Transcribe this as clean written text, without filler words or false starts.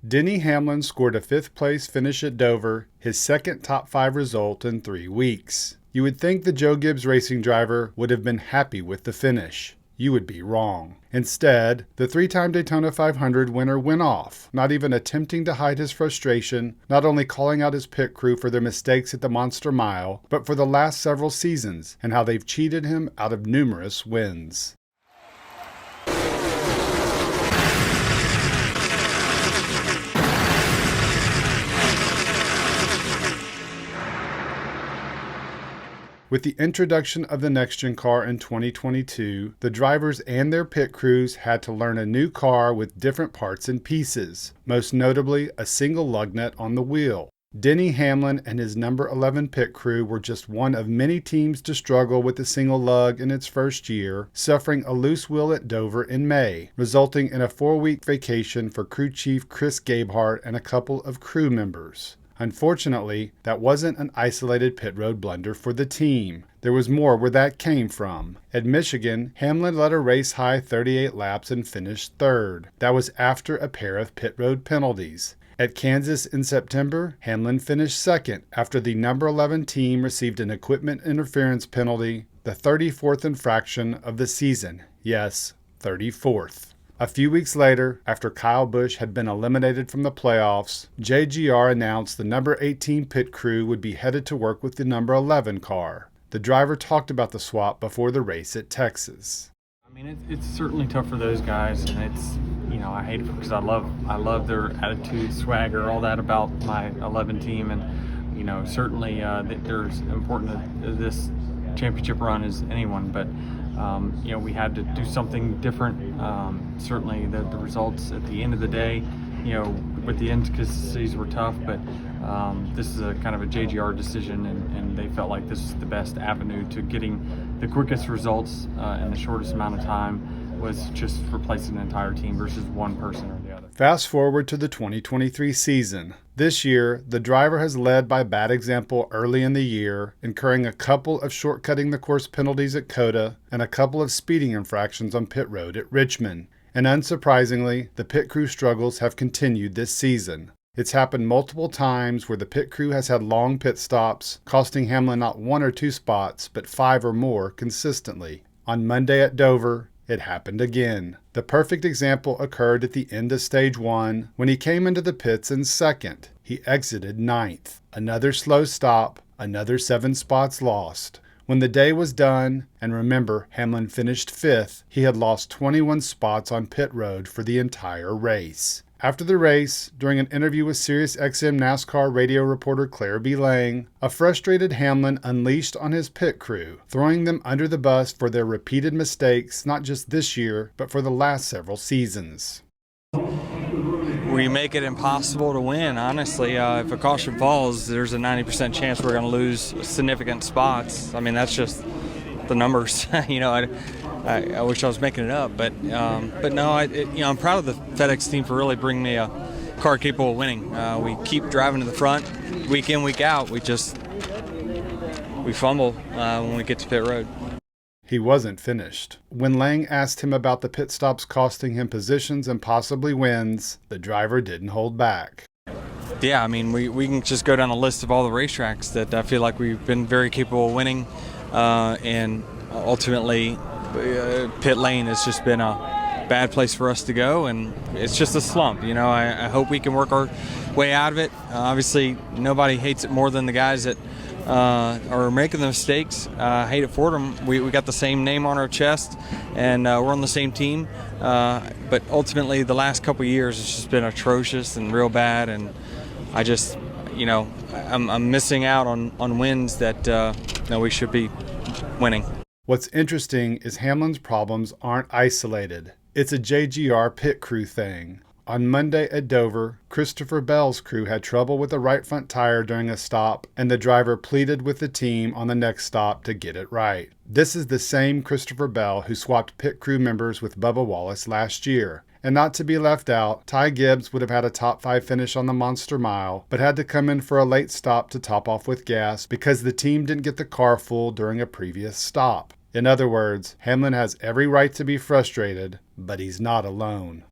Denny Hamlin scored a fifth-place finish at Dover, his second top-5 result in 3 weeks. You would think the Joe Gibbs Racing driver would have been happy with the finish. You would be wrong. Instead, the 3-time Daytona 500 winner went off, not even attempting to hide his frustration, not only calling out his pit crew for their mistakes at the Monster Mile, but for the last several seasons and how they've cheated him out of numerous wins. With the introduction of the next-gen car in 2022, the drivers and their pit crews had to learn a new car with different parts and pieces, most notably a single lug nut on the wheel. Denny Hamlin and his number 11 pit crew were just one of many teams to struggle with the single lug in its first year, suffering a loose wheel at Dover in May, resulting in a 4-week vacation for crew chief Chris Gabehart and a couple of crew members. Unfortunately, that wasn't an isolated pit road blunder for the team. There was more where that came from. At Michigan, Hamlin led a race-high 38 laps and finished third. That was after a pair of pit road penalties. At Kansas in September, Hamlin finished second after the number 11 team received an equipment interference penalty, the 34th infraction of the season. Yes, 34th. A few weeks later, after Kyle Busch had been eliminated from the playoffs, JGR announced the number 18 pit crew would be headed to work with the number 11 car. The driver talked about the swap before the race at Texas. I mean, it's certainly tough for those guys, and it's, I hate it because I love their attitude, swagger, all that about my 11 team, and certainly they're as important to this championship run as anyone, but we had to do something different. Certainly the results at the end of the day, with the intricacies were tough, but this is a kind of a JGR decision, and they felt like this is the best avenue to getting the quickest results in the shortest amount of time, was just replacing an entire team versus one person or the other. Fast forward to the 2023 season. This year, the driver has led by bad example early in the year, incurring a couple of shortcutting the course penalties at COTA and a couple of speeding infractions on pit road at Richmond. And unsurprisingly, the pit crew struggles have continued this season. It's happened multiple times where the pit crew has had long pit stops, costing Hamlin not 1 or 2 spots, but 5 or more consistently. On Monday at Dover, it happened again. The perfect example occurred at the end of Stage 1 when he came into the pits in second. He exited 9th. Another slow stop, another 7 spots lost. When the day was done, and remember, Hamlin finished 5th, he had lost 21 spots on pit road for the entire race. After the race, during an interview with SiriusXM NASCAR radio reporter Claire B. Lang, a frustrated Hamlin unleashed on his pit crew, throwing them under the bus for their repeated mistakes, not just this year, but for the last several seasons. We make it impossible to win, honestly. If a caution falls, there's a 90% chance we're going to lose significant spots. I mean, that's just the numbers. I wish I was making it up, but no. I'm proud of the FedEx team for really bringing me a car capable of winning. We keep driving to the front, week in, week out. We fumble when we get to pit road. He wasn't finished. When Lang asked him about the pit stops costing him positions and possibly wins, the driver didn't hold back. Yeah, I mean, we can just go down a list of all the racetracks that I feel like we've been very capable of winning, and ultimately pit lane has just been a bad place for us to go, and it's just a slump. I hope we can work our way out of it. Obviously, nobody hates it more than the guys that are making the mistakes. I hate it for them. We got the same name on our chest, and we're on the same team. But ultimately, the last couple of years, it's just been atrocious and real bad. And I just, I'm missing out on wins that we should be winning. What's interesting is Hamlin's problems aren't isolated. It's a JGR pit crew thing. On Monday at Dover, Christopher Bell's crew had trouble with the right front tire during a stop, and the driver pleaded with the team on the next stop to get it right. This is the same Christopher Bell who swapped pit crew members with Bubba Wallace last year. And not to be left out, Ty Gibbs would have had a top 5 finish on the Monster Mile, but had to come in for a late stop to top off with gas because the team didn't get the car full during a previous stop. In other words, Hamlin has every right to be frustrated, but he's not alone.